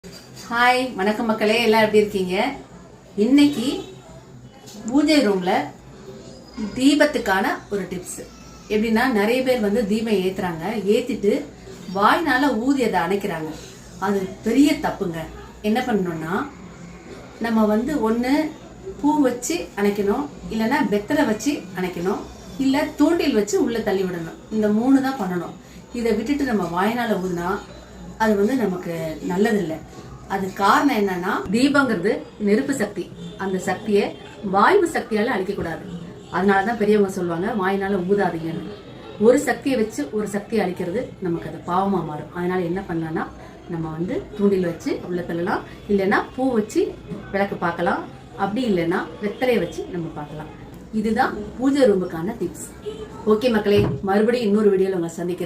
Hi வணக்கம் மக்களே, எல்லாம் எப்படி இருக்கீங்க? இன்னைக்கு பூஜை ரூம்ல தீபத்துக்கான ஒரு டிப்ஸ். எப்படின்னா, நிறைய பேர் வந்து தீபம் ஏத்துறாங்க, ஏத்திட்டு வாய்னால ஊதி அதை அணைக்கிறாங்க. அது பெரிய தப்புங்க. என்ன பண்ணணும்னா, நம்ம வந்து ஒன்று பூ வச்சு அணைக்கணும், இல்லைன்னா வெத்தலை வச்சு அணைக்கணும், இல்லை தூண்டில் வச்சு உள்ள தள்ளி விடணும். இந்த 3 தான் பண்ணணும். இதை விட்டுட்டு நம்ம வாய்னால ஊதுனா அது வந்து நமக்கு நல்லதில்லை. அது காரணம் என்னன்னா, தீபங்கிறது நெருப்பு சக்தி. அந்த சக்தியை வாயு சக்தியால அழிக்கக்கூடாது. அதனாலதான் பெரியவங்க சொல்லுவாங்க, வாயினால ஊதாதீங்கன்னு. ஒரு சக்தியை வச்சு ஒரு சக்தியை அழிக்கிறது நமக்கு அது பாவமா மாறும். அதனால என்ன பண்ணலாம்னா, நம்ம வந்து தூண்டில் வச்சு உள்ள தள்ளலாம், இல்லைன்னா பூ வச்சு விளக்கு பார்க்கலாம், அப்படி இல்லைன்னா வெத்தலையை வச்சு நம்ம பார்க்கலாம். இதுதான் பூஜை ரூமுக்கான டிப்ஸ். ஓகே மக்களே, மறுபடியும் இன்னொரு வீடியோல உங்களை சந்திக்கிறேன்.